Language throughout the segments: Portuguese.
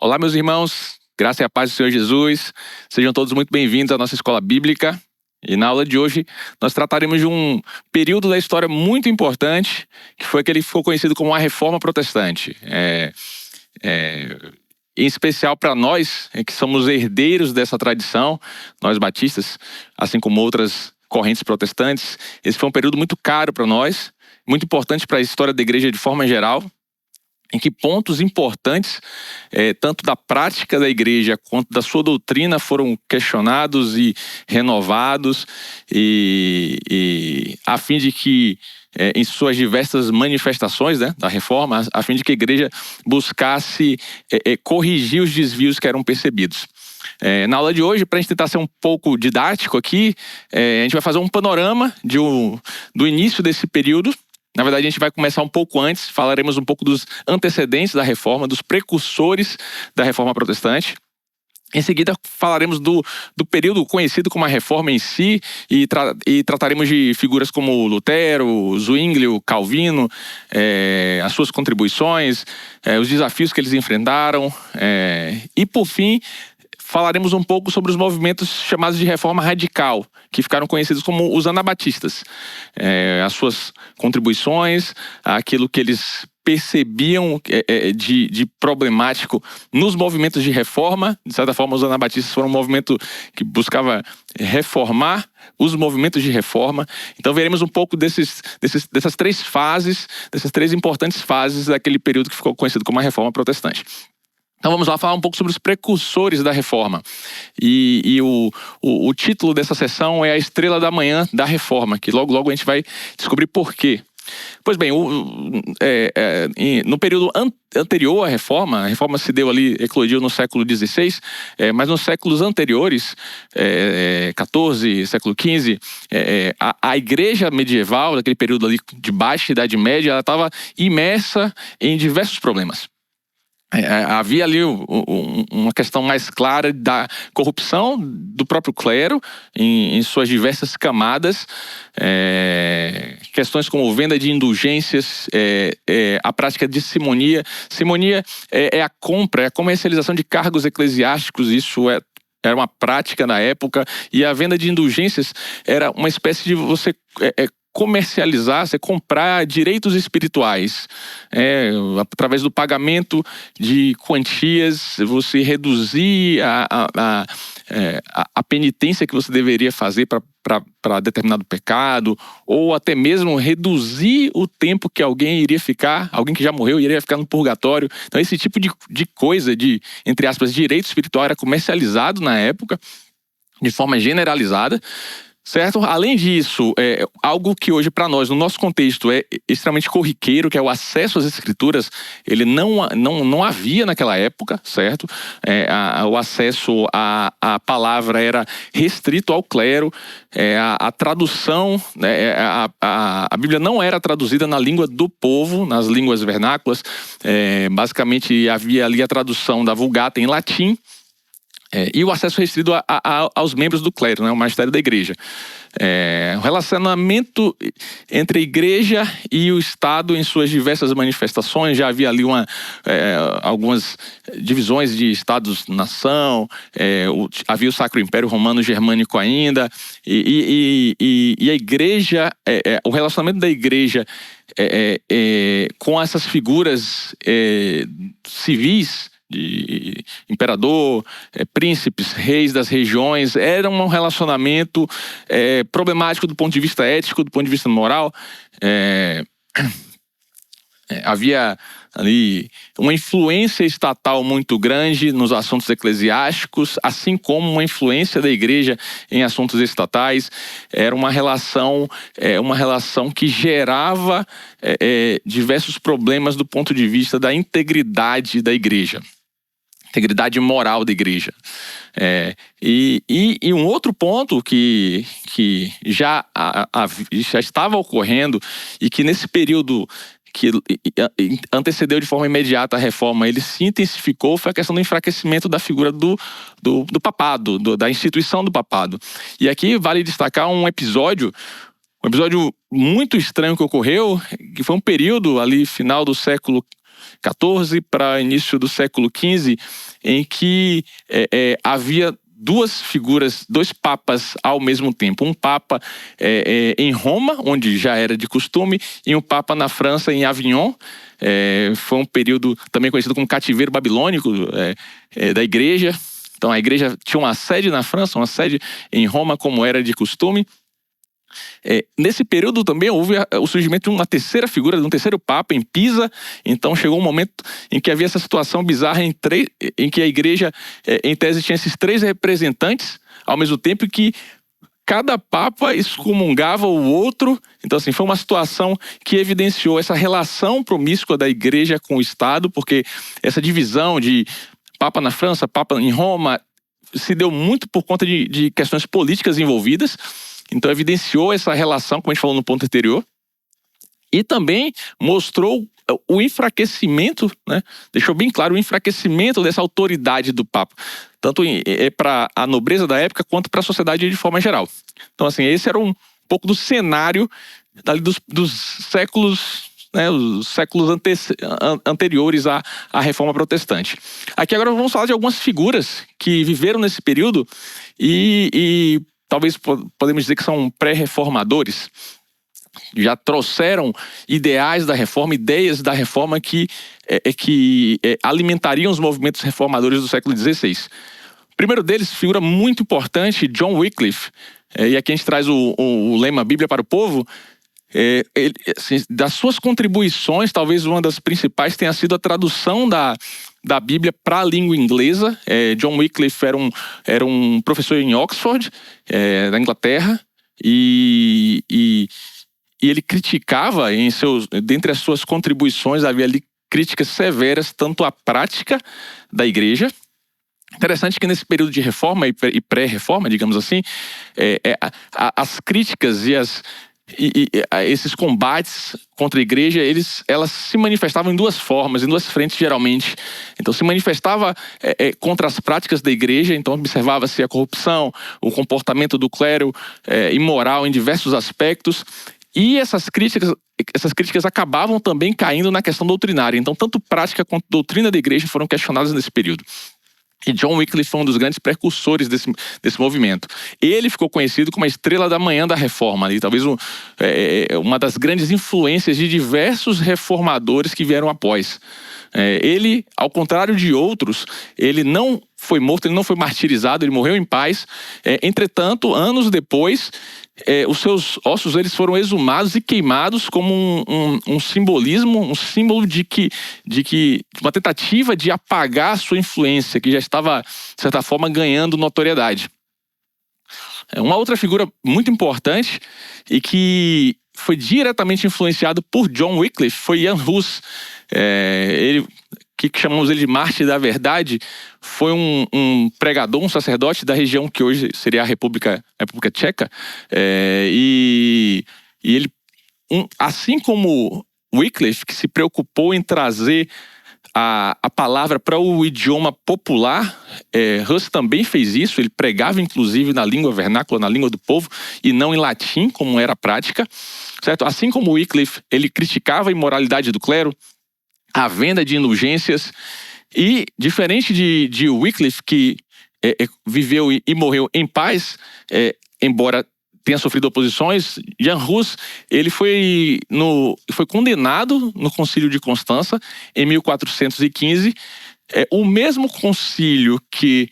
Olá, meus irmãos, graça e a paz do Senhor Jesus. Sejam todos muito bem-vindos à nossa escola bíblica. E na aula de hoje nós trataremos de um período da história muito importante, que foi aquele que ficou conhecido como a Reforma Protestante. Em especial para nós, que somos herdeiros dessa tradição, nós batistas, assim como outras correntes protestantes. Esse foi um período muito caro para nós, muito importante para a história da igreja de forma geral, em que pontos importantes, tanto da prática da igreja quanto da sua doutrina, foram questionados e renovados, e a fim de que, em suas diversas manifestações, da reforma, a fim de que a igreja buscasse corrigir os desvios que eram percebidos. Na aula de hoje, para a gente tentar ser um pouco didático aqui, a gente vai fazer um panorama do início desse período. Na verdade, a gente vai começar um pouco antes, falaremos um pouco dos antecedentes da reforma, dos precursores da reforma protestante. Em seguida, falaremos do período conhecido como a reforma em si e trataremos de figuras como Lutero, Zwinglio, Calvino, as suas contribuições, os desafios que eles enfrentaram. E, por fim, falaremos um pouco sobre os movimentos chamados de reforma radical, que ficaram conhecidos como os anabatistas. As suas contribuições, aquilo que eles percebiam de problemático nos movimentos de reforma. De certa forma, os anabatistas foram um movimento que buscava reformar os movimentos de reforma. Então veremos um pouco dessas três fases, dessas três importantes fases daquele período que ficou conhecido como a Reforma Protestante. Então vamos lá falar um pouco sobre os precursores da Reforma. E o título dessa sessão é A Estrela da Manhã da Reforma, que logo a gente vai descobrir por quê. Pois bem, no período anterior à Reforma, a Reforma se deu ali, eclodiu no século XVI, mas nos séculos anteriores, XIV, século XV, a igreja medieval, daquele período ali de baixa Idade Média, ela estava imersa em diversos problemas. Havia ali uma questão mais clara da corrupção do próprio clero em suas diversas camadas, questões como venda de indulgências, a prática de simonia. Simonia é a compra, é a comercialização de cargos eclesiásticos. Isso era uma prática na época, e a venda de indulgências era uma espécie de você comercializar, você comprar direitos espirituais, através do pagamento de quantias, você reduzir a penitência que você deveria fazer para determinado pecado, ou até mesmo reduzir o tempo que alguém que já morreu iria ficar no purgatório. Então esse tipo de coisa, entre aspas, direito espiritual, era comercializado na época de forma generalizada. Certo? Além disso, algo que hoje para nós, no nosso contexto, é extremamente corriqueiro, que é o acesso às escrituras, ele não havia naquela época, certo? O acesso à palavra era restrito ao clero, a tradução, a Bíblia não era traduzida na língua do povo, nas línguas vernáculas. Basicamente havia ali a tradução da Vulgata em latim, e o acesso restrito aos membros do clero, o magistério da igreja. O relacionamento entre a igreja e o Estado em suas diversas manifestações, já havia ali algumas divisões de Estados-nação, havia o Sacro Império Romano Germânico ainda, e a igreja, o relacionamento da igreja com essas figuras civis, de imperador, príncipes, reis das regiões, era um relacionamento problemático do ponto de vista ético, do ponto de vista moral. Havia ali uma influência estatal muito grande nos assuntos eclesiásticos, assim como uma influência da igreja em assuntos estatais. Era uma relação que gerava diversos problemas do ponto de vista da integridade da igreja. Integridade moral da igreja. E um outro ponto que já estava ocorrendo, e que nesse período que antecedeu de forma imediata a reforma, ele se intensificou, foi a questão do enfraquecimento da figura do papado, da instituição do papado. E aqui vale destacar um episódio muito estranho que ocorreu, que foi um período ali, final do século XIV para início do século XV, em que havia duas figuras, dois papas ao mesmo tempo. Um papa em Roma, onde já era de costume, e um papa na França, em Avignon. Foi um período também conhecido como cativeiro babilônico da igreja. Então a igreja tinha uma sede na França, uma sede em Roma, como era de costume. Nesse período também houve o surgimento de uma terceira figura, de um terceiro papa em Pisa. Então chegou um momento em que havia essa situação bizarra em que a igreja, em tese, tinha esses três representantes ao mesmo tempo, que cada papa excomungava o outro. Então, assim, foi uma situação que evidenciou essa relação promíscua da igreja com o Estado, porque essa divisão de papa na França, papa em Roma, se deu muito por conta de questões políticas envolvidas. Então evidenciou essa relação, como a gente falou no ponto anterior, e também mostrou o enfraquecimento, né? Deixou bem claro o enfraquecimento dessa autoridade do Papa, tanto para a nobreza da época quanto para a sociedade de forma geral. Então, assim, esse era um pouco do cenário dos séculos, né, os séculos anteriores à Reforma Protestante. Aqui agora vamos falar de algumas figuras que viveram nesse período e talvez podemos dizer que são pré-reformadores. Já trouxeram ideais da reforma, ideias da reforma que alimentariam os movimentos reformadores do século XVI. O primeiro deles, figura muito importante, John Wycliffe. E aqui a gente traz o lema Bíblia para o Povo. Assim, das suas contribuições, talvez uma das principais tenha sido a tradução da Bíblia para a língua inglesa. John Wycliffe era um professor em Oxford, da Inglaterra, e ele criticava, dentre as suas contribuições, havia ali críticas severas tanto à prática da igreja. Interessante que nesse período de reforma e pré-reforma, digamos assim, as críticas e esses combates contra a igreja, elas se manifestavam em duas formas, em duas frentes geralmente. Então se manifestava contra as práticas da igreja, então observava-se a corrupção, o comportamento do clero imoral em diversos aspectos, e essas críticas acabavam também caindo na questão doutrinária. Então tanto prática quanto doutrina da igreja foram questionadas nesse período. E John Wycliffe foi um dos grandes precursores desse movimento. Ele ficou conhecido como a estrela da manhã da reforma, e talvez uma das grandes influências de diversos reformadores que vieram após. Ele, ao contrário de outros, ele não foi morto, ele não foi martirizado, ele morreu em paz. Entretanto, anos depois, os seus ossos eles foram exumados e queimados como um simbolismo, um símbolo de uma tentativa de apagar a sua influência, que já estava, de certa forma, ganhando notoriedade. Uma outra figura muito importante e que foi diretamente influenciado por John Wycliffe foi Jan Hus. Ele, que chamamos ele de Mártir da Verdade, foi um pregador, um sacerdote da região que hoje seria a República Tcheca. E ele, assim como Wycliffe, que se preocupou em trazer a palavra para o idioma popular, Hus também fez isso. Ele pregava inclusive na língua vernácula, na língua do povo, e não em latim, como era a prática, certo? Assim como Wycliffe, ele criticava a imoralidade do clero, a venda de indulgências, e diferente de Wycliffe, que viveu e morreu em paz, embora tenha sofrido oposições, Jan Hus, ele foi condenado no Concílio de Constança em 1415. O mesmo concílio que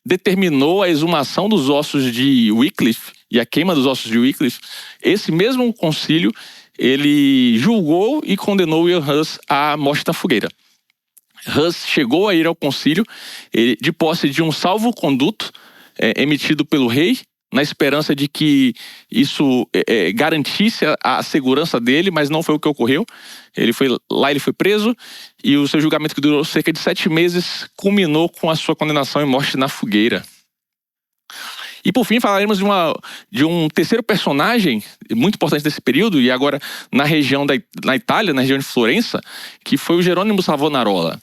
determinou a exumação dos ossos de Wycliffe e a queima dos ossos de Wycliffe, esse mesmo concílio ele julgou e condenou Jan Hus à morte na fogueira. Hus chegou a ir ao concílio de posse de um salvo-conduto emitido pelo rei, na esperança de que isso garantisse a segurança dele, mas não foi o que ocorreu. Ele foi preso, e o seu julgamento, que durou cerca de 7 meses, culminou com a sua condenação e morte na fogueira. E por fim falaremos de um terceiro personagem muito importante desse período, e agora na região na Itália, na região de Florença, que foi o Jerônimo Savonarola.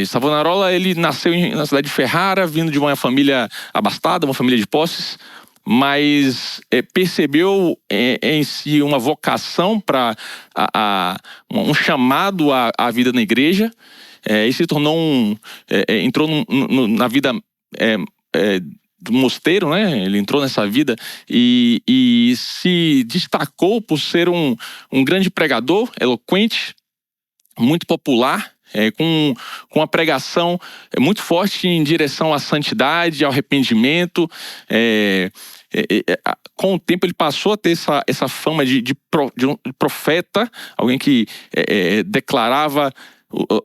Savonarola, ele nasceu na cidade de Ferrara, vindo de uma família abastada, uma família de posses. mas percebeu em si uma vocação para um chamado à vida na igreja, e se tornou entrou na vida do mosteiro, né? Ele entrou nessa vida e se destacou por ser um grande pregador, eloquente, muito popular, com uma pregação muito forte em direção à santidade, ao arrependimento. Com o tempo ele passou a ter essa fama de um profeta, alguém que declarava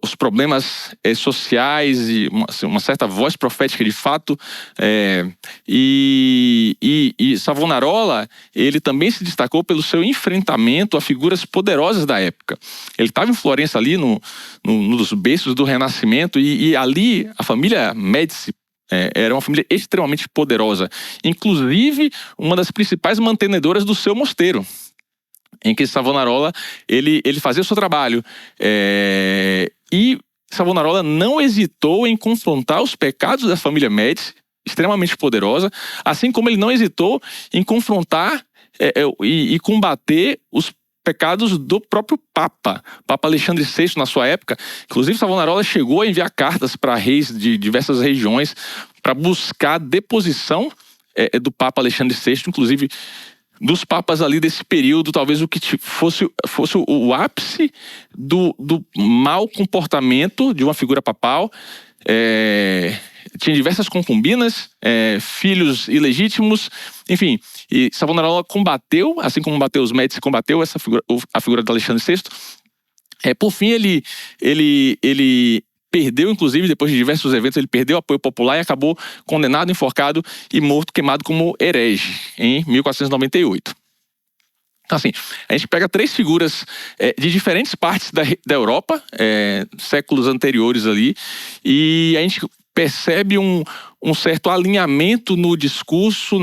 os problemas sociais e uma certa voz profética de fato. E Savonarola, ele também se destacou pelo seu enfrentamento a figuras poderosas da época. Ele estava em Florença ali, nos berços do Renascimento, e ali a família Médici era uma família extremamente poderosa, inclusive uma das principais mantenedoras do seu mosteiro, em que Savonarola ele fazia o seu trabalho. E Savonarola não hesitou em confrontar os pecados da família Médici, extremamente poderosa, assim como ele não hesitou em confrontar e combater os pecados do próprio Papa Alexandre VI na sua época. Inclusive, Savonarola chegou a enviar cartas para reis de diversas regiões para buscar a deposição do Papa Alexandre VI, inclusive dos papas ali desse período, talvez o que fosse o ápice do mau comportamento de uma figura papal. Tinha diversas concubinas, filhos ilegítimos, enfim. E Savonarola combateu, assim como combateu os Médici, combateu a figura de Alexandre VI. Por fim, ele perdeu, inclusive, depois de diversos eventos, ele perdeu o apoio popular e acabou condenado, enforcado e morto, queimado como herege, em 1498. Então, assim, a gente pega três figuras de diferentes partes da Europa, séculos anteriores ali, e a gente percebe um certo alinhamento no discurso,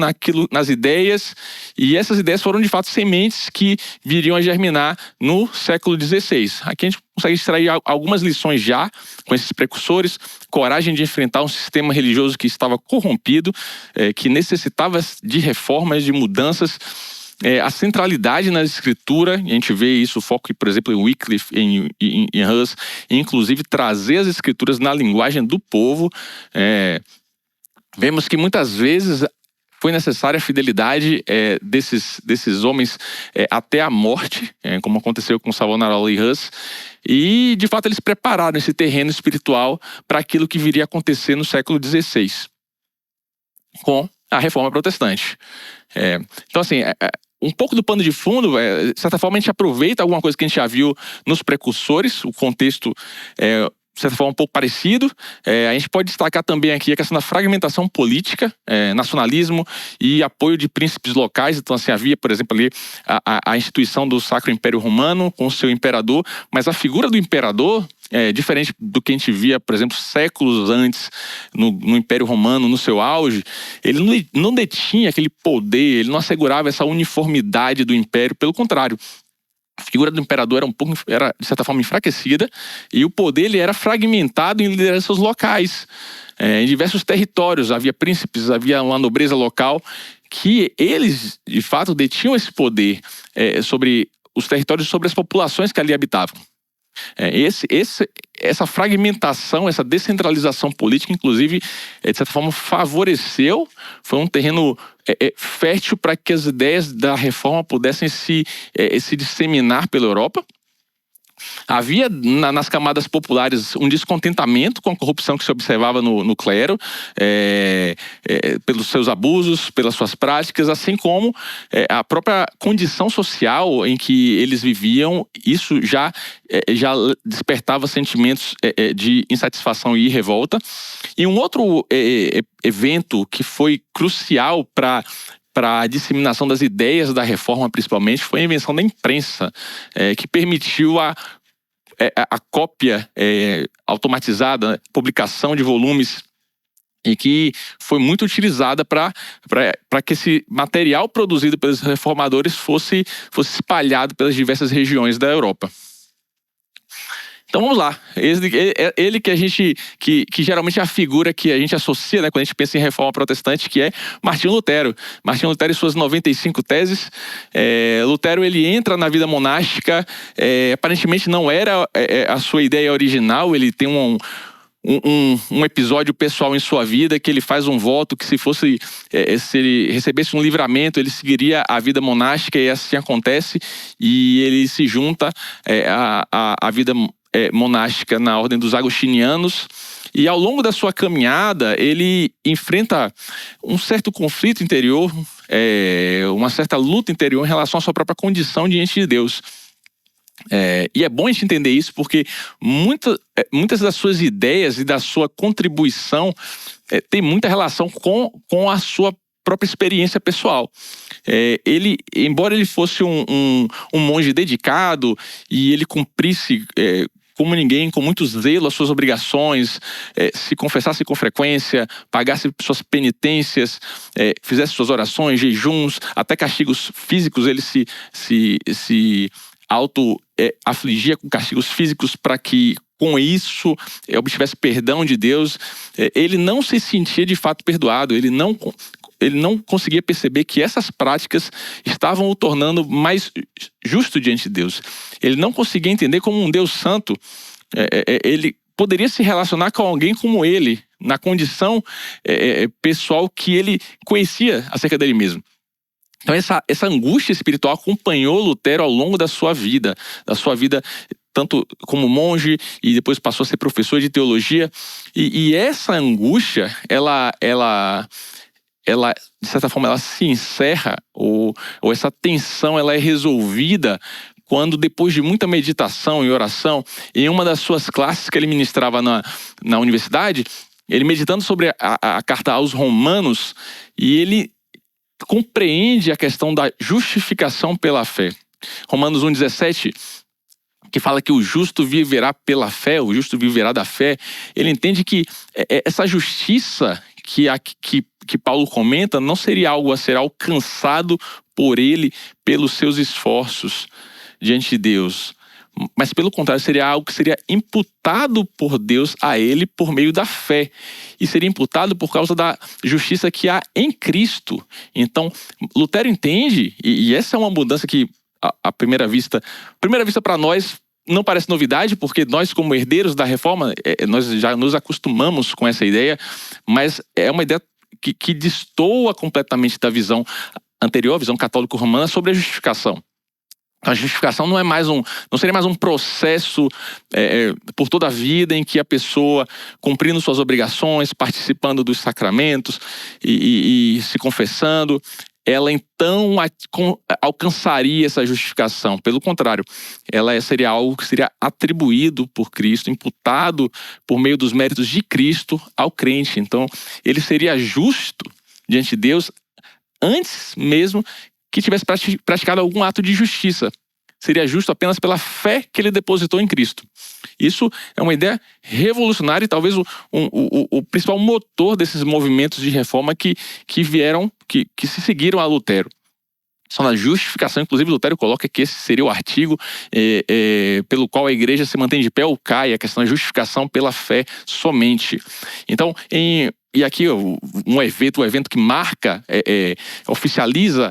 nas ideias, e essas ideias foram de fato sementes que viriam a germinar no século XVI. Aqui a gente consegue extrair algumas lições já com esses precursores: coragem de enfrentar um sistema religioso que estava corrompido, que necessitava de reformas, de mudanças, a centralidade na escritura. A gente vê isso, o foco, por exemplo, em Wycliffe, em Hus, inclusive trazer as escrituras na linguagem do povo. Vemos que muitas vezes foi necessária a fidelidade desses homens até a morte, como aconteceu com Savonarola e Hus, e de fato eles prepararam esse terreno espiritual para aquilo que viria a acontecer no século XVI, com a Reforma Protestante. Então, assim, um pouco do pano de fundo, de certa forma a gente aproveita alguma coisa que a gente já viu nos precursores, o contexto de certa forma um pouco parecido. A gente pode destacar também aqui a questão da fragmentação política, nacionalismo e apoio de príncipes locais. Então, assim, havia, por exemplo, ali a instituição do Sacro Império Romano com o seu imperador, mas a figura do imperador, diferente do que a gente via, por exemplo, séculos antes no Império Romano, no seu auge, ele não detinha aquele poder, ele não assegurava essa uniformidade do império, pelo contrário. A figura do imperador era de certa forma enfraquecida, e o poder ele era fragmentado em lideranças locais. Em diversos territórios havia príncipes, havia uma nobreza local, que eles de fato detinham esse poder sobre os territórios, sobre as populações que ali habitavam. Essa fragmentação, essa descentralização política, inclusive, de certa forma, favoreceu, foi um terreno fértil para que as ideias da reforma pudessem se disseminar pela Europa. Havia nas camadas populares um descontentamento com a corrupção que se observava no clero, pelos seus abusos, pelas suas práticas, assim como a própria condição social em que eles viviam. Isso já despertava sentimentos de insatisfação e revolta. E um outro evento que foi crucial para a disseminação das ideias da reforma, principalmente, foi a invenção da imprensa, que permitiu a cópia automatizada, publicação de volumes, e que foi muito utilizada para que esse material produzido pelos reformadores fosse espalhado pelas diversas regiões da Europa. Então vamos lá, ele que a gente, que geralmente é a figura que a gente associa, né, quando a gente pensa em reforma protestante, que é Martinho Lutero. Martinho Lutero e suas 95 teses. Lutero, ele entra na vida monástica, aparentemente não era a sua ideia original. Ele tem um episódio pessoal em sua vida que ele faz um voto que se ele recebesse um livramento, ele seguiria a vida monástica, e assim acontece, e ele se junta à vida monástica na ordem dos agostinianos. E ao longo da sua caminhada, ele enfrenta um certo conflito interior, uma certa luta interior em relação à sua própria condição diante de Deus. E é bom a gente entender isso, porque muitas das suas ideias e da sua contribuição tem muita relação com a sua própria experiência pessoal. Embora ele fosse um monge dedicado e ele cumprisse como ninguém, com muito zelo, as suas obrigações, se confessasse com frequência, pagasse suas penitências, fizesse suas orações, jejuns, até castigos físicos, ele se auto-afligia com castigos físicos para que, com isso, obtivesse perdão de Deus. Ele não se sentia de fato perdoado, ele não conseguia perceber que essas práticas estavam o tornando mais justo diante de Deus. Ele não conseguia entender como um Deus santo, ele poderia se relacionar com alguém como ele, na condição pessoal que ele conhecia acerca dele mesmo. Então essa angústia espiritual acompanhou Lutero ao longo da sua vida tanto como monge, e depois passou a ser professor de teologia. E essa angústia, ela de certa forma, ela se encerra, ou essa tensão, ela é resolvida quando, depois de muita meditação e oração, em uma das suas classes que ele ministrava na universidade, ele meditando sobre a carta aos Romanos, e ele compreende a questão da justificação pela fé. Romanos 1,17, que fala que o justo viverá pela fé, o justo viverá da fé. Ele entende que essa justiça que Paulo comenta não seria algo a ser alcançado por ele pelos seus esforços diante de Deus, mas pelo contrário, seria algo que seria imputado por Deus a ele por meio da fé, e seria imputado por causa da justiça que há em Cristo. Então Lutero entende, e essa é uma mudança que à primeira vista para nós não parece novidade, porque nós, como herdeiros da reforma, nós já nos acostumamos com essa ideia, mas é uma ideia que destoa completamente da visão anterior, a visão católico-romana, sobre a justificação. A justificação não seria mais um processo por toda a vida, em que a pessoa, cumprindo suas obrigações, participando dos sacramentos e se confessando, ela então alcançaria essa justificação. Pelo contrário, ela seria algo que seria atribuído por Cristo, imputado por meio dos méritos de Cristo ao crente. Então, ele seria justo diante de Deus antes mesmo que tivesse praticado algum ato de justiça. Seria justo apenas pela fé que ele depositou em Cristo. Isso é uma ideia revolucionária e talvez o principal motor desses movimentos de reforma que se seguiram a Lutero. Só na justificação, inclusive Lutero coloca que esse seria o artigo pelo qual a igreja se mantém de pé ou cai, a questão da justificação pela fé somente. Então, e aqui um evento que marca, oficializa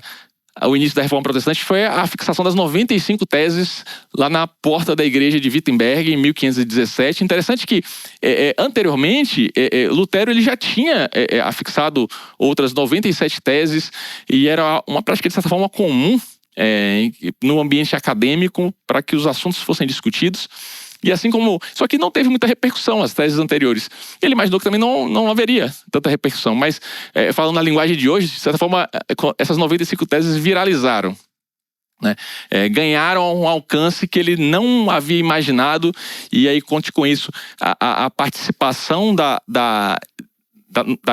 o início da Reforma Protestante, foi a fixação das 95 teses lá na porta da igreja de Wittenberg, em 1517. Interessante que, anteriormente, Lutero ele já tinha afixado outras 97 teses, e era uma prática, de certa forma, comum no ambiente acadêmico para que os assuntos fossem discutidos. E assim como... Só que não teve muita repercussão as teses anteriores. Ele imaginou que também não haveria tanta repercussão. Mas, falando na linguagem de hoje, de certa forma, essas 95 teses viralizaram, né? Ganharam um alcance que ele não havia imaginado. E aí, conte com isso, a participação da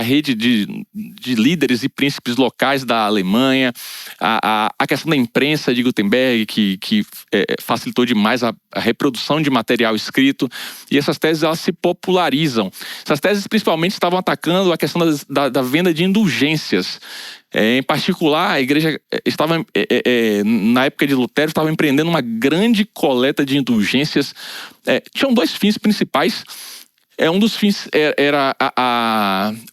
rede de líderes e príncipes locais da Alemanha, a questão da imprensa de Gutenberg, que facilitou demais a reprodução de material escrito, e essas teses elas se popularizam. Essas teses principalmente estavam atacando a questão da venda de indulgências. Em particular, a igreja estava, na época de Lutero, estava empreendendo uma grande coleta de indulgências. Tinham dois fins principais. Um dos fins era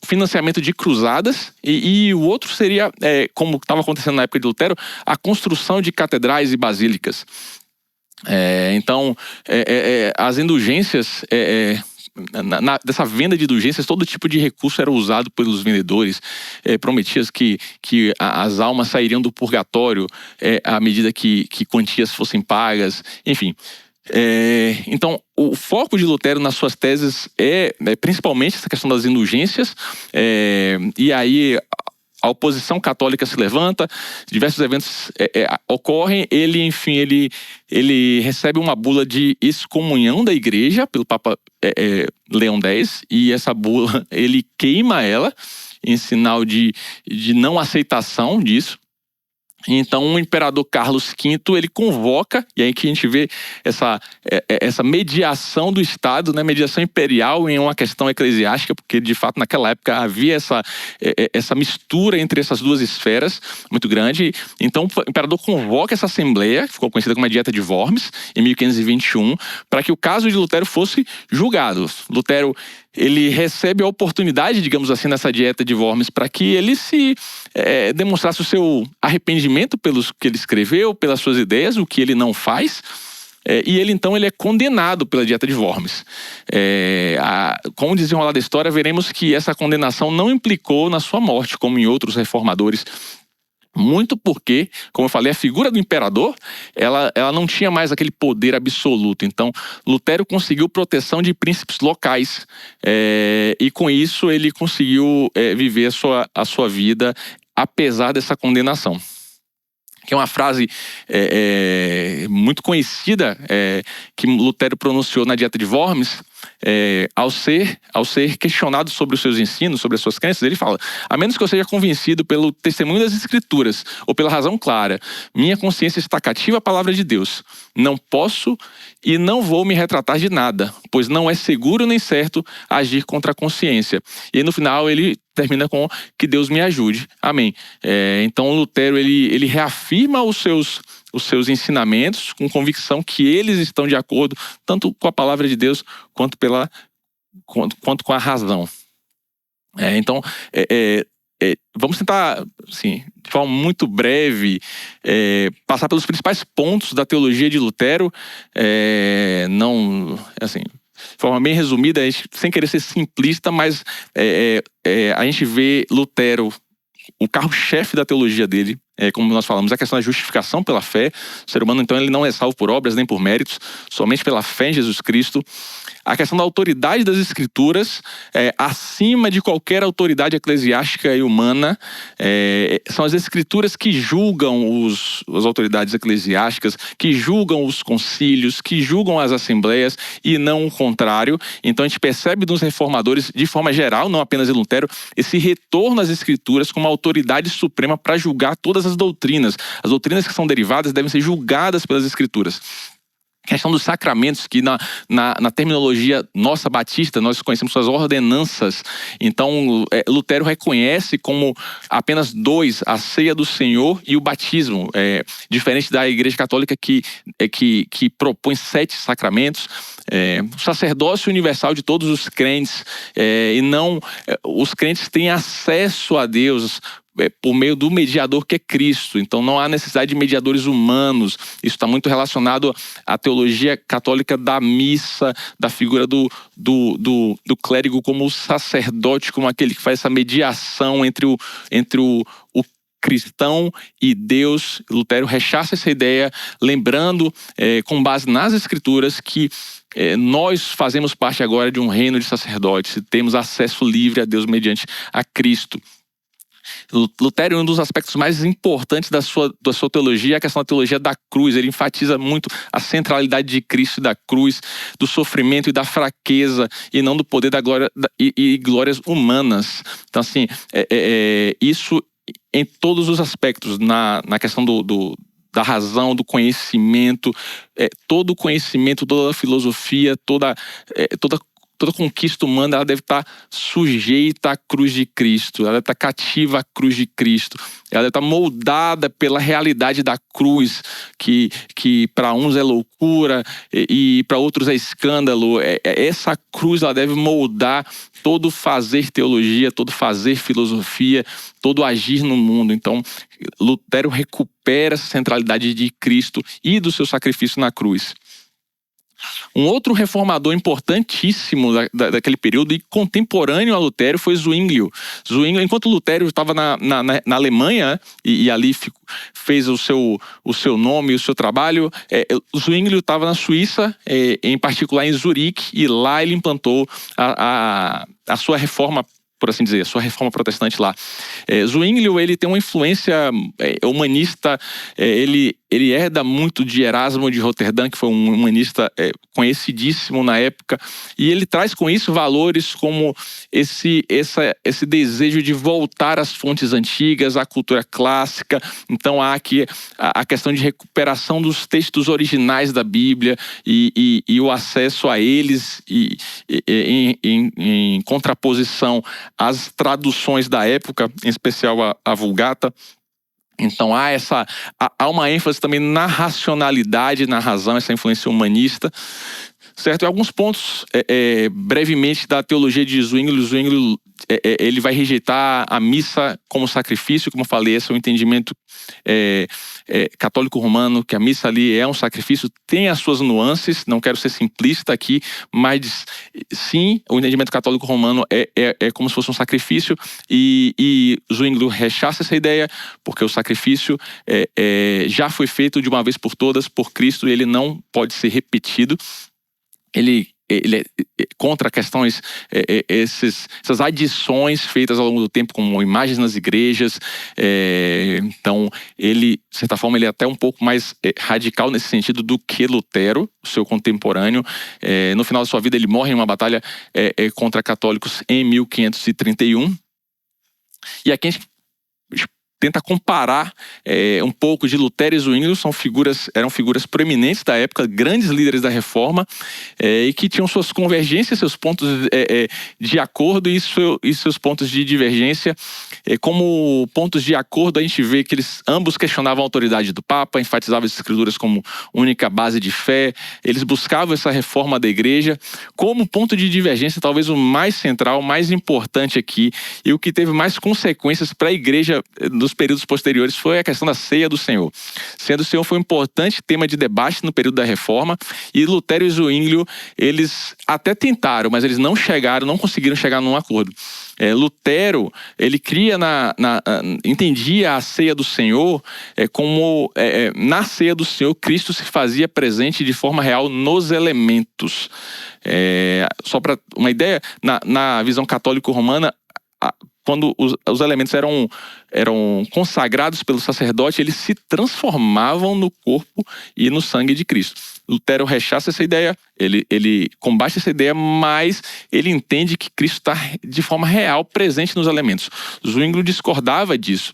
o financiamento de cruzadas e o outro seria, como estava acontecendo na época de Lutero, a construção de catedrais e basílicas. Então, as indulgências... dessa venda de indulgências, todo tipo de recurso era usado pelos vendedores. Prometias que as almas sairiam do purgatório à medida que quantias fossem pagas, enfim. Então, o foco de Lutero nas suas teses é principalmente essa questão das indulgências, e aí a oposição católica se levanta, diversos eventos ocorrem, ele recebe uma bula de excomunhão da igreja pelo Papa Leão X, e essa bula, ele queima ela em sinal de não aceitação disso. Então, o imperador Carlos V, ele convoca, e aí que a gente vê essa mediação do Estado, né, mediação imperial em uma questão eclesiástica, porque, de fato, naquela época havia essa mistura entre essas duas esferas muito grande. Então, o imperador convoca essa assembleia, que ficou conhecida como a Dieta de Worms, em 1521, para que o caso de Lutero fosse julgado. Lutero, ele recebe a oportunidade, digamos assim, nessa Dieta de Worms, para que ele se demonstrasse o seu arrependimento pelos que ele escreveu, pelas suas ideias, o que ele não faz. E ele, então, ele é condenado pela Dieta de Worms. Com o desenrolar da história, veremos que essa condenação não implicou na sua morte, como em outros reformadores. Muito porque, como eu falei, a figura do imperador, ela não tinha mais aquele poder absoluto. Então, Lutero conseguiu proteção de príncipes locais. E com isso, ele conseguiu viver a sua vida, apesar dessa condenação. Que é uma frase muito conhecida que Lutero pronunciou na Dieta de Worms. Ao ser questionado sobre os seus ensinos, sobre as suas crenças, ele fala: a menos que eu seja convencido pelo testemunho das Escrituras ou pela razão clara, minha consciência está cativa à palavra de Deus. Não posso e não vou me retratar de nada, pois não é seguro nem certo agir contra a consciência. E aí, no final, ele termina com: que Deus me ajude. Amém. Então, Lutero, ele reafirma os seus ensinamentos com convicção que eles estão de acordo tanto com a palavra de Deus quanto com a razão. Então, vamos tentar, assim, de forma muito breve, passar pelos principais pontos da teologia de Lutero. Não, assim, de forma bem resumida, sem querer ser simplista, mas a gente vê Lutero, o carro-chefe da teologia dele, como nós falamos, é a questão da justificação pela fé. O ser humano, então, ele não é salvo por obras nem por méritos, somente pela fé em Jesus Cristo. A questão da autoridade das Escrituras, acima de qualquer autoridade eclesiástica e humana. São as Escrituras que julgam as autoridades eclesiásticas, que julgam os concílios, que julgam as assembleias, e não o contrário. Então, a gente percebe nos reformadores, de forma geral, não apenas em Lutero, esse retorno às Escrituras como autoridade suprema para julgar todas as doutrinas. As doutrinas que são derivadas devem ser julgadas pelas Escrituras. A questão dos sacramentos, que na terminologia nossa batista, nós conhecemos as ordenanças. Então, Lutero reconhece como apenas dois, a ceia do Senhor e o batismo. Diferente da Igreja Católica que propõe 7 sacramentos. O sacerdócio universal de todos os crentes. E não, os crentes têm acesso a Deus por meio do mediador que é Cristo. Então não há necessidade de mediadores humanos. Isso está muito relacionado à teologia católica da missa, da figura do clérigo como o sacerdote, como aquele que faz essa mediação entre o cristão e Deus. Lutero rechaça essa ideia, lembrando, com base nas Escrituras, que nós fazemos parte agora de um reino de sacerdotes, temos acesso livre a Deus mediante a Cristo. Lutero, um dos aspectos mais importantes da sua teologia é a questão da teologia da cruz. Ele enfatiza muito a centralidade de Cristo e da cruz, do sofrimento e da fraqueza, e não do poder da glória e glórias humanas. Então, assim, isso em todos os aspectos, na questão da razão, do conhecimento, todo o conhecimento, toda a filosofia, toda toda conquista humana, ela deve estar sujeita à cruz de Cristo, ela deve estar cativa à cruz de Cristo, ela deve estar moldada pela realidade da cruz, que para uns é loucura e para outros é escândalo. Essa cruz, ela deve moldar todo fazer teologia, todo fazer filosofia, todo agir no mundo. Então, Lutero recupera essa centralidade de Cristo e do seu sacrifício na cruz. Um outro reformador importantíssimo daquele período e contemporâneo a Lutero foi Zwinglio. Zwinglio, enquanto Lutero estava na Alemanha e ali fez o seu nome e o seu trabalho, Zwinglio estava na Suíça, em particular em Zurique, e lá ele implantou a sua reforma, por assim dizer, a sua reforma protestante lá. Zwinglio, ele tem uma influência humanista, ele herda muito de Erasmo de Roterdã, que foi um humanista conhecidíssimo na época, e ele traz com isso valores como esse desejo de voltar às fontes antigas, à cultura clássica. Então há aqui a questão de recuperação dos textos originais da Bíblia e o acesso a eles em contraposição às traduções da época, em especial a Vulgata. Então há uma ênfase também na racionalidade, na razão, essa influência humanista, certo? E alguns pontos, brevemente, da teologia de Zwinglio. Zwinglio, ele vai rejeitar a missa como sacrifício, como eu falei, esse é um entendimento católico romano, que a missa ali é um sacrifício, tem as suas nuances, não quero ser simplista aqui, mas sim, o entendimento católico romano é como se fosse um sacrifício, e Zwinglio rechaça essa ideia, porque o sacrifício já foi feito de uma vez por todas por Cristo, e ele não pode ser repetido. Ele é contra questões, essas adições feitas ao longo do tempo, como imagens nas igrejas. Então, ele, de certa forma, ele é até um pouco mais radical nesse sentido do que Lutero, seu contemporâneo. No final da sua vida, ele morre em uma batalha contra católicos em 1531. E aqui a gente tenta comparar um pouco de Lutero e Zwinglio. Eram figuras proeminentes da época, grandes líderes da Reforma, e que tinham suas convergências, seus pontos de acordo e seus pontos de divergência. Como pontos de acordo, a gente vê que eles ambos questionavam a autoridade do Papa, enfatizavam as Escrituras como única base de fé, eles buscavam essa reforma da igreja. Como ponto de divergência, talvez o mais central, mais importante aqui, e o que teve mais consequências para a igreja nos períodos posteriores, foi a questão da ceia do Senhor. Ceia do Senhor foi um importante tema de debate no período da Reforma, e Lutero e Zwinglio, eles até tentaram, mas eles não conseguiram chegar num acordo. Lutero, ele entendia a ceia do Senhor como na ceia do Senhor, Cristo se fazia presente de forma real nos elementos. Só para uma ideia, na visão católico-romana, quando os elementos eram consagrados pelo sacerdote, eles se transformavam no corpo e no sangue de Cristo. Lutero rechaça essa ideia, ele combate essa ideia, mas ele entende que Cristo está de forma real presente nos elementos. Zwinglio discordava disso.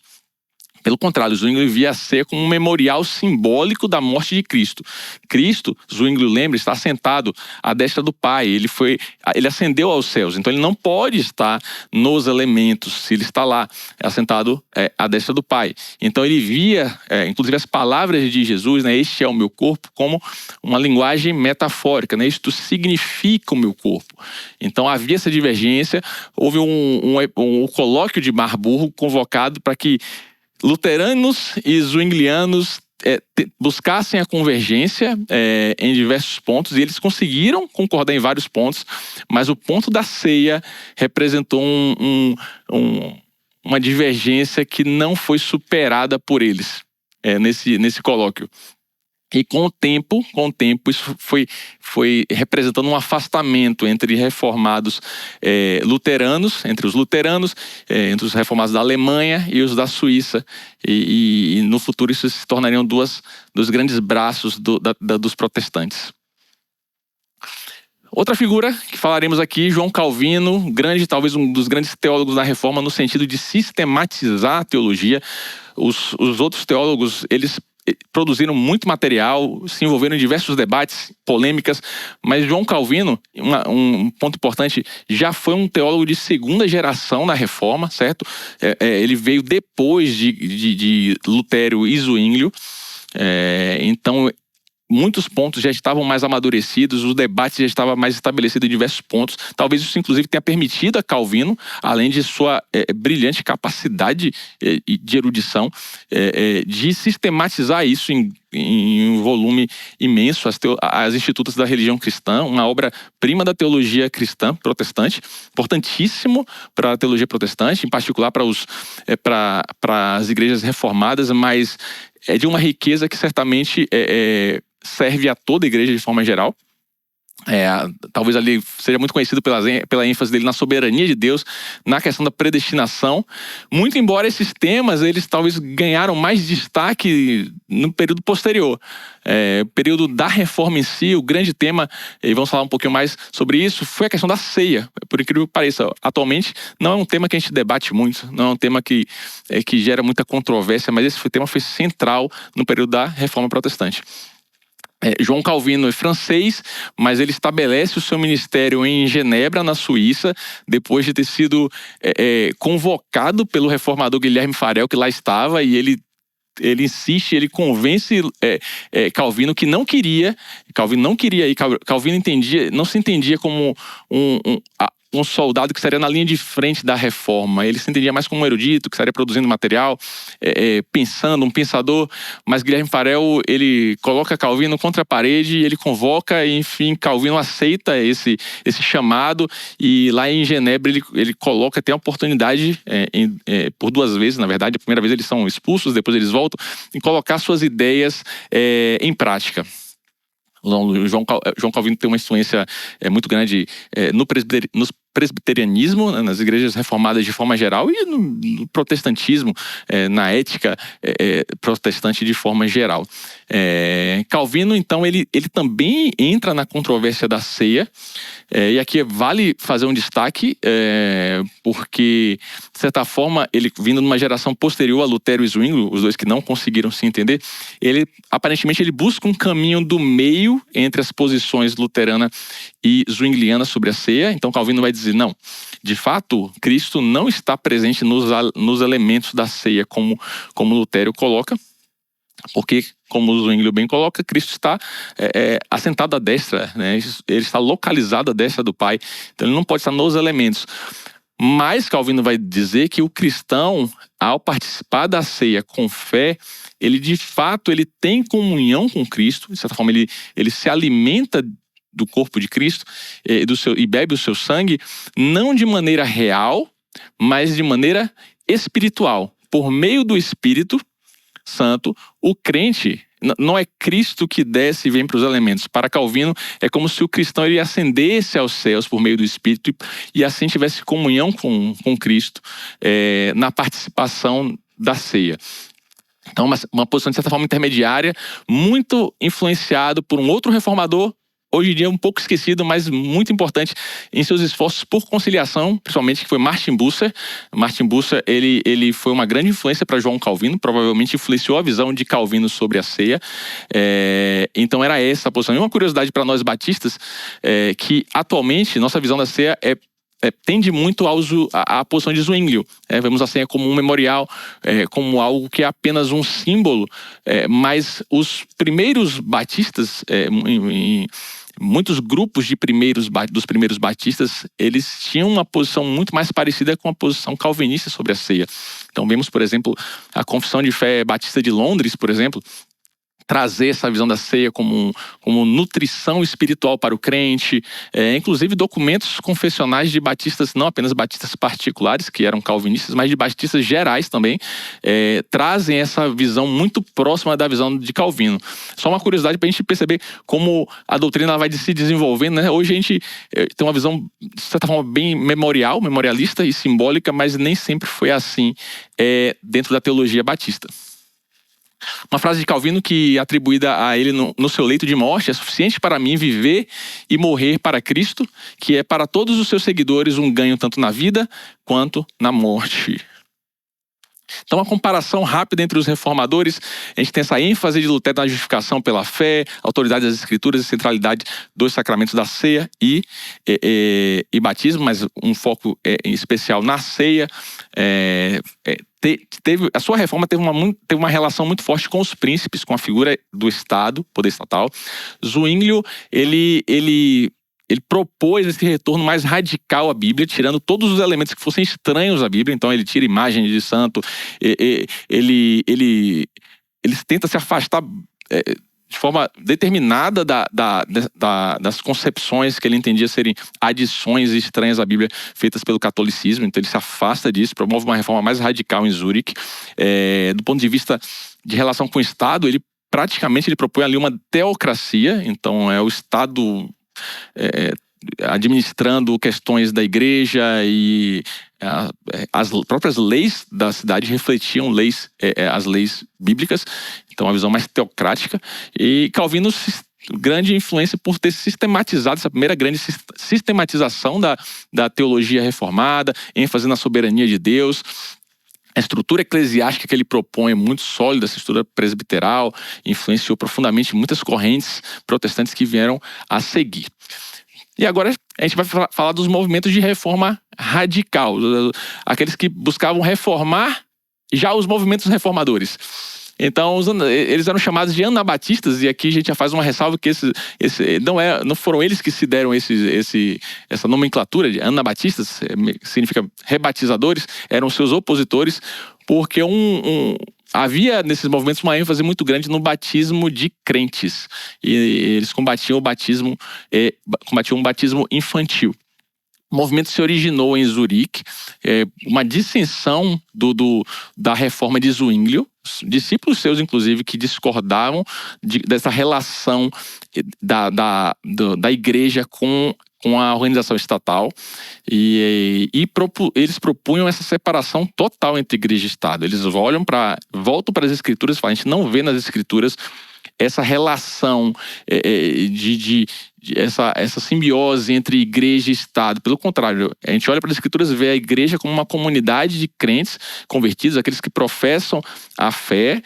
Pelo contrário, Zwinglio via a ceia como um memorial simbólico da morte de Cristo. Cristo, Zwinglio lembra, está sentado à destra do Pai. Ele ascendeu aos céus, então ele não pode estar nos elementos se ele está lá, assentado à destra do Pai. Então ele via, inclusive as palavras de Jesus, né, este é o meu corpo, como uma linguagem metafórica, né, isto significa o meu corpo. Então havia essa divergência, houve um colóquio de Marburgo convocado para que luteranos e zwinglianos buscassem a convergência em diversos pontos, e eles conseguiram concordar em vários pontos, mas o ponto da ceia representou uma divergência que não foi superada por eles nesse colóquio. E com o tempo isso foi representando um afastamento entre reformados luteranos, entre os luteranos, entre os reformados da Alemanha e os da Suíça. E no futuro isso se tornariam dos grandes braços dos protestantes. Outra figura que falaremos aqui, João Calvino, talvez um dos grandes teólogos da Reforma no sentido de sistematizar a teologia. Os outros teólogos, eles produziram muito material, se envolveram em diversos debates, polêmicas, mas João Calvino, um ponto importante, já foi um teólogo de segunda geração na Reforma, certo? Ele veio depois de Lutero e Zwinglio, então muitos pontos já estavam mais amadurecidos, o debate já estava mais estabelecido em diversos pontos. Talvez isso, inclusive, tenha permitido a Calvino, além de sua brilhante capacidade de erudição, de sistematizar isso em um volume imenso, as Institutas da Religião Cristã, uma obra-prima da teologia cristã protestante, importantíssimo para a teologia protestante, em particular para as igrejas reformadas, mas é de uma riqueza que certamente serve a toda a igreja de forma geral. Talvez ali seja muito conhecido pela ênfase dele na soberania de Deus, na questão da predestinação, muito embora esses temas eles talvez ganharam mais destaque no período posterior, período da reforma em si. O grande tema, e vamos falar um pouquinho mais sobre isso, foi a questão da ceia. Por incrível que pareça, atualmente não é um tema que a gente debate muito, não é um tema que gera muita controvérsia, mas esse tema foi central no período da reforma protestante. João Calvino é francês, mas ele estabelece o seu ministério em Genebra, na Suíça, depois de ter sido convocado pelo reformador Guilherme Farel, que lá estava, e ele insiste, ele convence Calvino que não queria. Calvino não queria ir. Calvino não se entendia como um soldado que estaria na linha de frente da reforma. Ele se entendia mais como um erudito, que estaria produzindo material, pensando, um pensador. Mas Guilherme Farel, ele coloca Calvino contra a parede, ele convoca, e enfim, Calvino aceita esse chamado, e lá em Genebra ele coloca, tem a oportunidade, por 2 vezes, na verdade. A primeira vez eles são expulsos, depois eles voltam, em colocar suas ideias em João Calvino tem uma influência muito grande no presbiterianismo, nas igrejas reformadas de forma geral, e no protestantismo, na ética protestante de forma geral. Calvino, então, ele também entra na controvérsia da ceia, e aqui vale fazer um destaque, porque, de certa forma, ele vindo numa geração posterior a Lutero e Zwinglio, os dois que não conseguiram se entender, aparentemente ele busca um caminho do meio entre as posições luterana e zwingliana sobre a ceia. Então Calvino vai dizer, não, de fato, Cristo não está presente nos elementos da ceia como Lutero coloca, porque, como o Zwinglio bem coloca, Cristo está assentado à destra, né? Ele está localizado à destra do Pai, então ele não pode estar nos elementos. Mas Calvino vai dizer que o cristão, ao participar da ceia com fé, ele de fato tem comunhão com Cristo, de certa forma ele se alimenta do corpo de Cristo e bebe o seu sangue, não de maneira real, mas de maneira espiritual. Por meio do Espírito Santo, o crente, não é Cristo que desce e vem para os elementos. Para Calvino, é como se o cristão ele ascendesse aos céus por meio do Espírito e assim tivesse comunhão com Cristo na participação da ceia. Então, uma posição de certa forma intermediária, muito influenciado por um outro reformador, hoje em dia um pouco esquecido, mas muito importante em seus esforços por conciliação, principalmente, que foi Martin Bucer. Martin Bucer, ele foi uma grande influência para João Calvino, provavelmente influenciou a visão de Calvino sobre a ceia. Então era essa a posição. E uma curiosidade para nós batistas, que atualmente nossa visão da ceia tende muito à posição de Zwinglio. Vemos a ceia como um memorial, como algo que é apenas um símbolo, mas os primeiros batistas, muitos grupos dos primeiros batistas, eles tinham uma posição muito mais parecida com a posição calvinista sobre a ceia. Então vemos, por exemplo, a Confissão de Fé Batista de Londres, por exemplo, trazer essa visão da ceia como nutrição espiritual para o crente. Inclusive documentos confessionais de batistas, não apenas batistas particulares, que eram calvinistas, mas de batistas gerais também, trazem essa visão muito próxima da visão de Calvino. Só uma curiosidade para a gente perceber como a doutrina vai se desenvolvendo, né? Hoje a gente tem uma visão, de certa forma, bem memorialista e simbólica, mas nem sempre foi assim dentro da teologia batista. Uma frase de Calvino que, atribuída a ele no seu leito de morte: é suficiente para mim viver e morrer para Cristo, que é para todos os seus seguidores um ganho tanto na vida quanto na morte. Então, uma comparação rápida entre os reformadores, a gente tem essa ênfase de Lutero na justificação pela fé, autoridade das escrituras e centralidade dos sacramentos da ceia e batismo, mas um foco em especial na ceia. A sua reforma teve uma relação muito forte com os príncipes, com a figura do Estado, poder estatal. Zwinglio, ele propôs esse retorno mais radical à Bíblia, tirando todos os elementos que fossem estranhos à Bíblia. Então ele tira imagem de santo, ele tenta se afastar de forma determinada das concepções que ele entendia serem adições estranhas à Bíblia feitas pelo catolicismo. Então ele se afasta disso, promove uma reforma mais radical em Zurique. Do ponto de vista de relação com o Estado, ele propõe ali uma teocracia. Então é o Estado administrando questões da igreja, e as próprias leis da cidade refletiam as leis bíblicas. Então uma visão mais teocrática. E Calvino, grande influência por ter sistematizado essa primeira grande sistematização da teologia reformada, ênfase na soberania de Deus. A estrutura eclesiástica que ele propõe é muito sólida, essa estrutura presbiteral, influenciou profundamente muitas correntes protestantes que vieram a seguir. E agora a gente vai falar dos movimentos de reforma radical, aqueles que buscavam reformar já os movimentos reformadores. Então, eles eram chamados de anabatistas, e aqui a gente já faz uma ressalva que não foram eles que se deram essa nomenclatura de anabatistas, significa rebatizadores, eram seus opositores, porque havia nesses movimentos uma ênfase muito grande no batismo de crentes, e eles combatiam um batismo infantil. O movimento se originou em Zurique, uma dissensão da reforma de Zwinglio, discípulos seus, inclusive, que discordavam dessa relação da igreja com a organização estatal, e eles propunham essa separação total entre igreja e Estado. Eles voltam para as escrituras e falam: a gente não vê nas escrituras essa relação essa simbiose entre igreja e Estado. Pelo contrário, a gente olha para as escrituras e vê a igreja como uma comunidade de crentes convertidos, aqueles que professam a fé,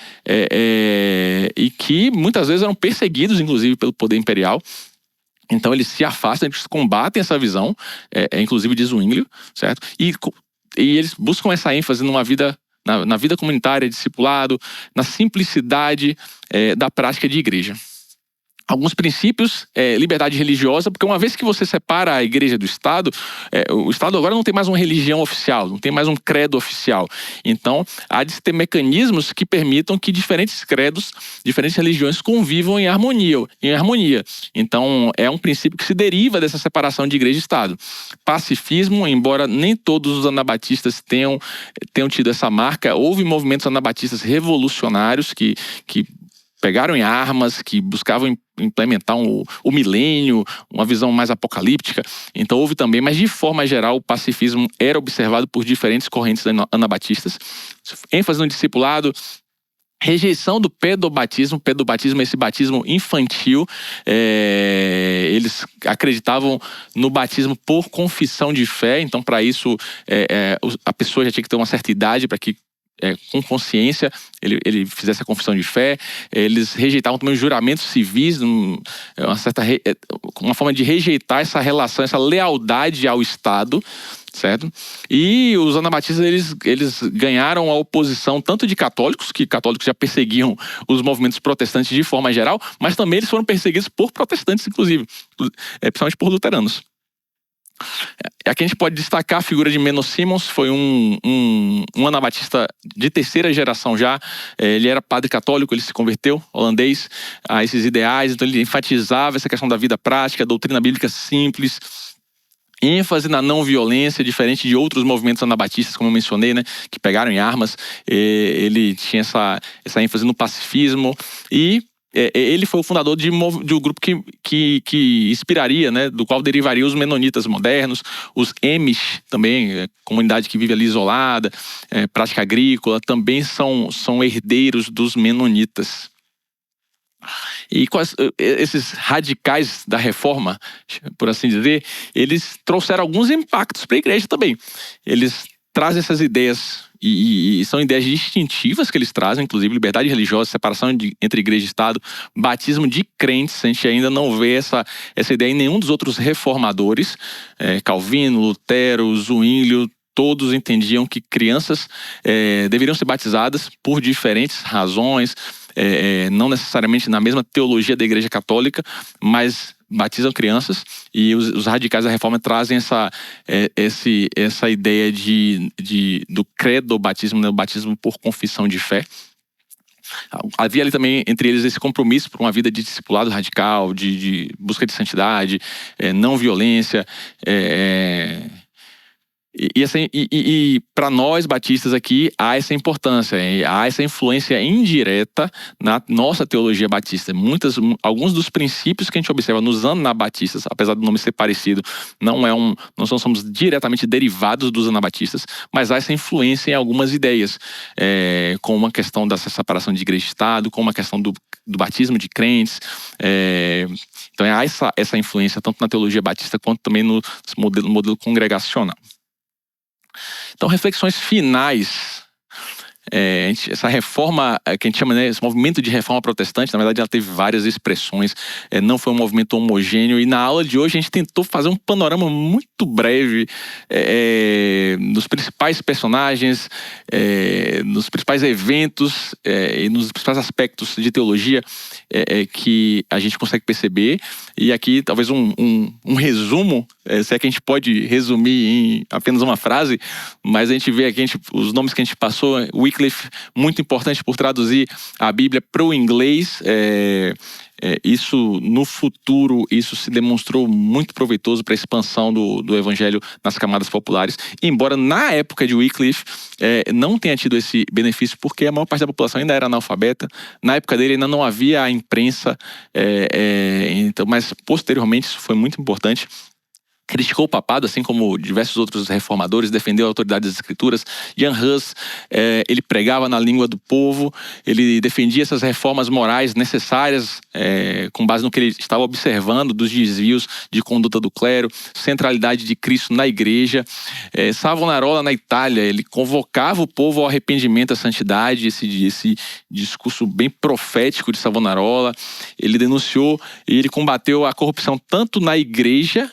e que muitas vezes eram perseguidos, inclusive, pelo poder imperial. Então eles se afastam, eles combatem essa visão, inclusive de Zwinglio, certo? E eles buscam essa ênfase na vida comunitária, discipulado, na simplicidade da prática de igreja. Alguns princípios, liberdade religiosa, porque uma vez que você separa a igreja do Estado, o Estado agora não tem mais uma religião oficial, não tem mais um credo oficial. Então, há de ter mecanismos que permitam que diferentes credos, diferentes religiões convivam em harmonia. Então, é um princípio que se deriva dessa separação de igreja e Estado. Pacifismo, embora nem todos os anabatistas tenham tido essa marca, houve movimentos anabatistas revolucionários que pegaram em armas, que buscavam implementar o milênio, uma visão mais apocalíptica. Então houve também, mas de forma geral o pacifismo era observado por diferentes correntes anabatistas. ênfase no discipulado, rejeição do pedobatismo. Pedobatismo é esse batismo infantil. Eles acreditavam no batismo por confissão de fé. Então, para isso, a pessoa já tinha que ter uma certa idade para que, com consciência, ele fizesse a confissão de fé. Eles rejeitavam também os juramentos civis, uma forma de rejeitar essa relação, essa lealdade ao Estado, certo? E os anabatistas, eles ganharam a oposição tanto de católicos, que católicos já perseguiam os movimentos protestantes de forma geral, mas também eles foram perseguidos por protestantes, inclusive, principalmente por luteranos. Aqui a gente pode destacar a figura de Menno Simons. Foi um anabatista de terceira geração já. Ele era padre católico, ele se converteu, holandês, a esses ideais. Então ele enfatizava essa questão da vida prática, a doutrina bíblica simples, ênfase na não violência, diferente de outros movimentos anabatistas, como eu mencionei, né, que pegaram em armas. Ele tinha essa ênfase no pacifismo, e ele foi o fundador de um grupo que inspiraria, né, do qual derivaria os menonitas modernos, os Amish também, comunidade que vive ali isolada, prática agrícola, também são herdeiros dos menonitas. E esses radicais da reforma, por assim dizer, eles trouxeram alguns impactos para a igreja também. Eles trazem essas ideias, e são ideias distintivas que eles trazem, inclusive liberdade religiosa, separação entre igreja e Estado, batismo de crentes. A gente ainda não vê essa ideia em nenhum dos outros reformadores. Calvino, Lutero, Zwinglio, todos entendiam que crianças deveriam ser batizadas por diferentes razões, não necessariamente na mesma teologia da Igreja Católica, mas batizam crianças. E os radicais da Reforma trazem essa ideia do credo batismo, né, o batismo por confissão de fé. Havia ali também entre eles esse compromisso por uma vida de discipulado radical, de busca de santidade, não violência. E para nós batistas aqui há essa importância, há essa influência indireta na nossa teologia batista. Alguns dos princípios que a gente observa nos anabatistas, apesar do nome ser parecido, nós não somos diretamente derivados dos anabatistas, mas há essa influência em algumas ideias, como a questão dessa separação de igreja e Estado, como a questão do batismo de crentes. Então há essa influência tanto na teologia batista quanto também no modelo congregacional. Então, reflexões finais. Essa reforma, que a gente chama, né, esse movimento de reforma protestante, na verdade ela teve várias expressões, não foi um movimento homogêneo, e na aula de hoje a gente tentou fazer um panorama muito breve dos principais personagens, nos principais eventos e nos principais aspectos de teologia que a gente consegue perceber. E aqui talvez um resumo, se é que a gente pode resumir em apenas uma frase, mas a gente vê aqui os nomes que a gente passou. Wycliffe, muito importante por traduzir a Bíblia para o inglês. Isso no futuro, isso se demonstrou muito proveitoso para a expansão do evangelho nas camadas populares, embora na época de Wycliffe não tenha tido esse benefício, porque a maior parte da população ainda era analfabeta. Na época dele ainda não havia a imprensa, então, mas posteriormente isso foi muito importante. Criticou o papado, assim como diversos outros reformadores, defendeu a autoridade das escrituras. Jan Hus, ele pregava na língua do povo, ele defendia essas reformas morais necessárias, com base no que ele estava observando dos desvios de conduta do clero, centralidade de Cristo na igreja. Savonarola, na Itália, ele convocava o povo ao arrependimento, à santidade, esse discurso bem profético de Savonarola. Ele denunciou e ele combateu a corrupção tanto na igreja,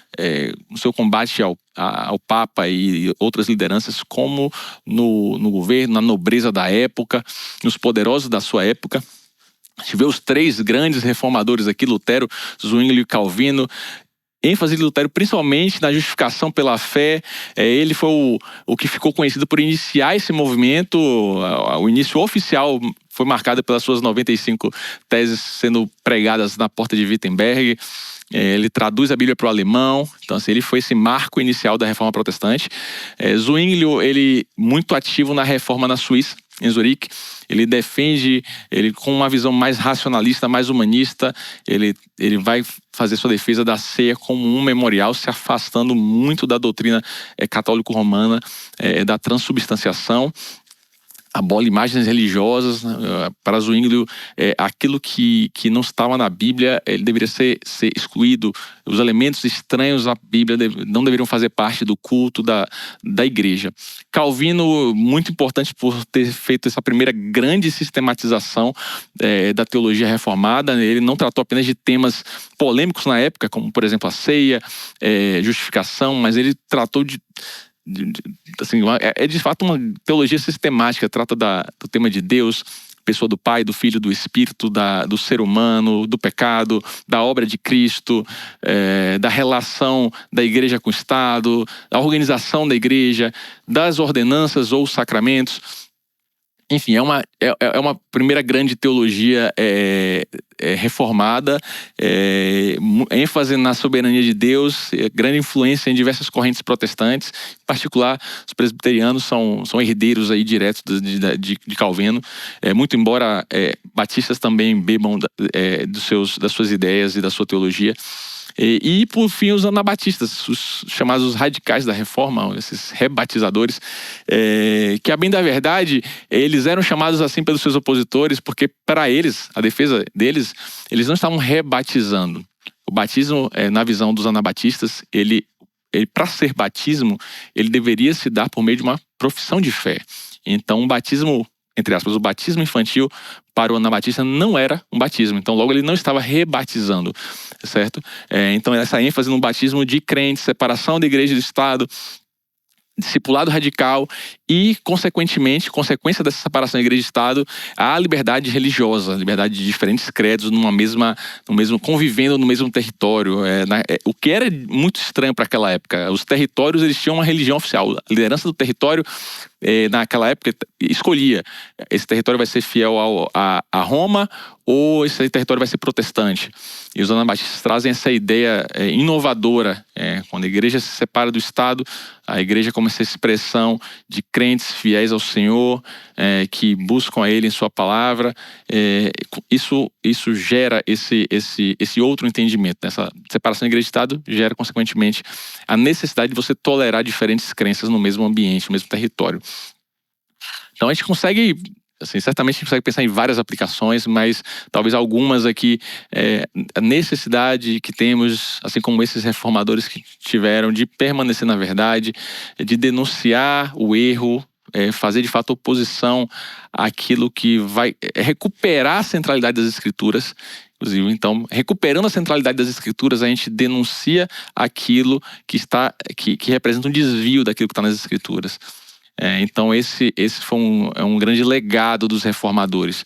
no seu combate ao Papa e outras lideranças, como no governo, na nobreza da época, nos poderosos da sua época. A gente vê os três grandes reformadores aqui, Lutero, Zwinglio e Calvino. ênfase de Lutero principalmente na justificação pela fé. Ele foi o que ficou conhecido por iniciar esse movimento. O início oficial foi marcado pelas suas 95 teses sendo pregadas na porta de Wittenberg. Ele traduz a Bíblia para o alemão. Então, assim, ele foi esse marco inicial da Reforma Protestante. Zwinglio, ele muito ativo na Reforma na Suíça, em Zurique. Ele defende, com uma visão mais racionalista, mais humanista, ele vai fazer sua defesa da ceia como um memorial, se afastando muito da doutrina católico-romana, da transubstanciação. Abole imagens religiosas. Para Zwinglio, aquilo que não estava na Bíblia, ele deveria ser excluído. Os elementos estranhos à Bíblia não deveriam fazer parte do culto da igreja. Calvino, muito importante por ter feito essa primeira grande sistematização da teologia reformada. Ele não tratou apenas de temas polêmicos na época, como, por exemplo, a ceia, justificação, mas ele tratou assim, de fato uma teologia sistemática. Trata do tema de Deus, pessoa do Pai, do Filho, do Espírito, do ser humano, do pecado, da obra de Cristo, da relação da igreja com o Estado, da organização da igreja, das ordenanças ou sacramentos. Enfim, é uma primeira grande teologia reformada, ênfase na soberania de Deus, grande influência em diversas correntes protestantes. Em particular, os presbiterianos são herdeiros aí diretos de Calvino, muito embora batistas também bebam das suas ideias e da sua teologia. E por fim, os anabatistas, os chamados radicais da reforma, esses rebatizadores, que, a bem da verdade, eles eram chamados assim pelos seus opositores, porque para eles, a defesa deles, eles não estavam rebatizando. O batismo, na visão dos anabatistas, ele para ser batismo, ele deveria se dar por meio de uma profissão de fé. Então, o batismo, entre aspas, o batismo infantil para o Anabatista não era um batismo. Então, logo, ele não estava rebatizando, certo? Então, essa ênfase no batismo de crentes, separação da igreja e do Estado, discipulado radical e, consequentemente, consequência dessa separação da igreja e Estado, a liberdade religiosa, liberdade de diferentes credos convivendo no mesmo território. O que era muito estranho para aquela época. Os territórios, eles tinham uma religião oficial. A liderança do território, naquela época, escolhia: esse território vai ser fiel a Roma ou esse território vai ser protestante. E os anabatistas trazem essa ideia inovadora. Quando a igreja se separa do Estado, a igreja como essa expressão de crentes fiéis ao Senhor, que buscam a Ele em sua palavra. Isso gera esse outro entendimento. Essa separação da igreja e Estado gera, consequentemente, a necessidade de você tolerar diferentes crenças no mesmo ambiente, no mesmo território. Então a gente consegue, assim, certamente a gente consegue pensar em várias aplicações, mas talvez algumas aqui, a necessidade que temos, assim como esses reformadores que tiveram, de permanecer na verdade, de denunciar o erro, fazer de fato oposição àquilo que vai recuperar a centralidade das Escrituras. Inclusive, então, recuperando a centralidade das Escrituras, a gente denuncia aquilo que representa um desvio daquilo que está nas Escrituras. Então esse foi um grande legado dos reformadores.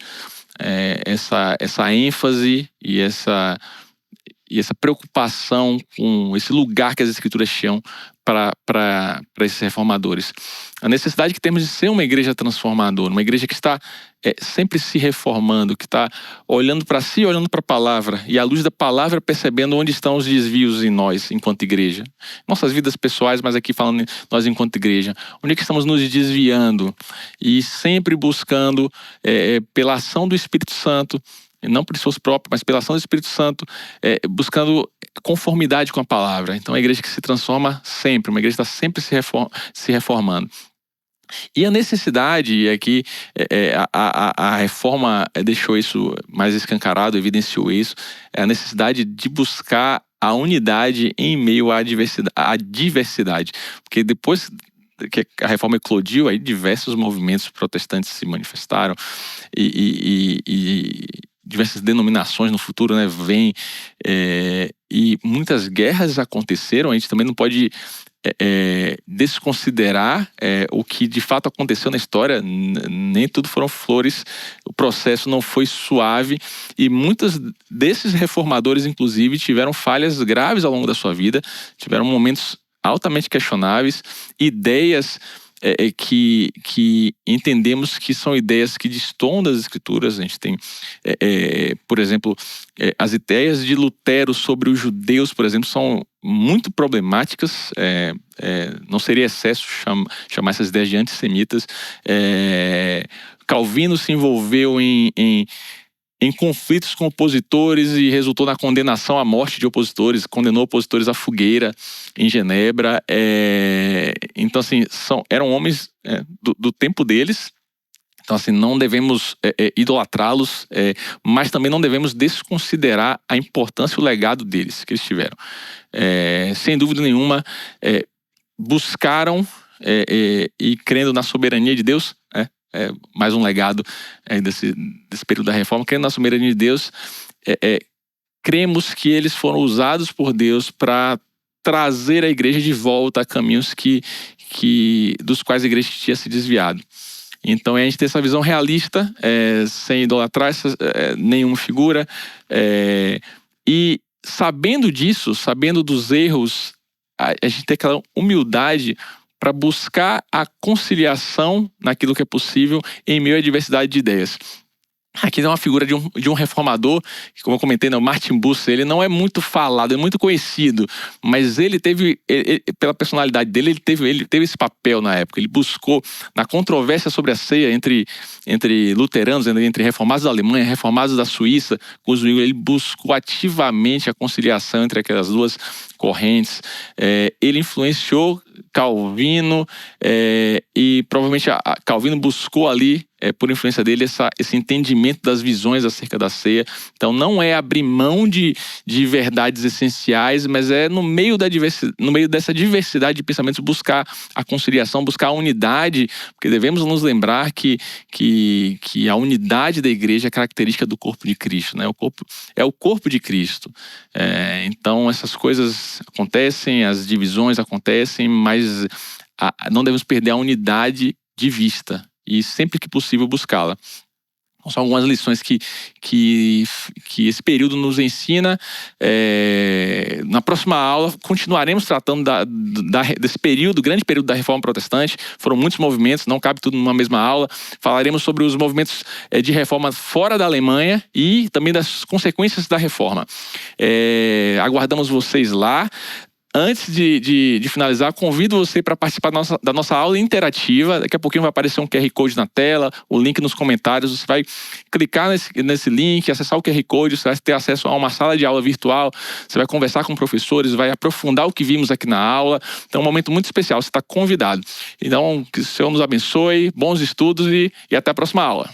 Essa ênfase e essa preocupação com esse lugar que as Escrituras tinham para esses reformadores. A necessidade que temos de ser uma igreja transformadora, uma igreja que está sempre se reformando, que está olhando para si, olhando para a palavra, e à luz da palavra percebendo onde estão os desvios em nós, enquanto igreja. Nossas vidas pessoais, mas aqui falando nós enquanto igreja. Onde é que estamos nos desviando? E sempre buscando, pela ação do Espírito Santo, não por esforço próprio, mas pela ação do Espírito Santo, buscando conformidade com a palavra. Então, é uma igreja que se transforma sempre, uma igreja que está sempre se reformando. E a necessidade, e aqui a reforma deixou isso mais escancarado, evidenciou isso, é a necessidade de buscar a unidade em meio à diversidade. Porque depois que a reforma eclodiu, aí diversos movimentos protestantes se manifestaram e diversas denominações no futuro, né, vêm, e muitas guerras aconteceram. A gente também não pode desconsiderar o que de fato aconteceu na história. Nem tudo foram flores, o processo não foi suave, e muitos desses reformadores, inclusive, tiveram falhas graves ao longo da sua vida, tiveram momentos altamente questionáveis, ideias que entendemos que são ideias que destoam das Escrituras. A gente tem, por exemplo, as ideias de Lutero sobre os judeus, por exemplo, são muito problemáticas. Não seria excesso chamar essas ideias de antissemitas. Calvino se envolveu em conflitos com opositores e resultou na condenação à morte de opositores, condenou opositores à fogueira em Genebra. Então, assim, eram homens do tempo deles. Então, assim, não devemos idolatrá-los, mas também não devemos desconsiderar a importância e o legado deles, que eles tiveram. Sem dúvida nenhuma, buscaram, e crendo na soberania de Deus, mais um legado desse período da reforma, crendo na soberania de Deus, cremos que eles foram usados por Deus para trazer a igreja de volta a caminhos dos quais a igreja tinha se desviado. Então a gente tem essa visão realista, sem idolatrar nenhuma figura, e sabendo disso, sabendo dos erros, a gente tem aquela humildade para buscar a conciliação naquilo que é possível em meio à diversidade de ideias. Aqui tem uma figura de um reformador, que, como eu comentei, o Martin Bucer. Ele não é muito falado, é muito conhecido, mas ele teve, pela personalidade dele, ele teve esse papel na época. Ele buscou, na controvérsia sobre a ceia entre luteranos, entre reformados da Alemanha, reformados da Suíça, ele buscou ativamente a conciliação entre aquelas duas correntes. Ele influenciou Calvino, e provavelmente Calvino buscou ali, por influência dele, esse entendimento das visões acerca da ceia. Então não é abrir mão de verdades essenciais, mas é no meio dessa diversidade de pensamentos buscar a conciliação, buscar a unidade, porque devemos nos lembrar que a unidade da igreja é característica do corpo de Cristo, né? O corpo é o corpo de Cristo. Então essas coisas acontecem, as divisões acontecem, mas não devemos perder a unidade de vista e sempre que possível buscá-la. São algumas lições que esse período nos ensina. Na próxima aula continuaremos tratando desse período, grande período da Reforma Protestante. Foram muitos movimentos, não cabe tudo numa mesma aula. Falaremos sobre os movimentos de reforma fora da Alemanha e também das consequências da reforma. Aguardamos vocês lá. Antes de finalizar, convido você para participar da nossa aula interativa. Daqui a pouquinho vai aparecer um QR Code na tela, o link nos comentários. Você vai clicar nesse link, acessar o QR Code, você vai ter acesso a uma sala de aula virtual, você vai conversar com professores, vai aprofundar o que vimos aqui na aula. Então é um momento muito especial, você está convidado. Então, que o Senhor nos abençoe, bons estudos e até a próxima aula.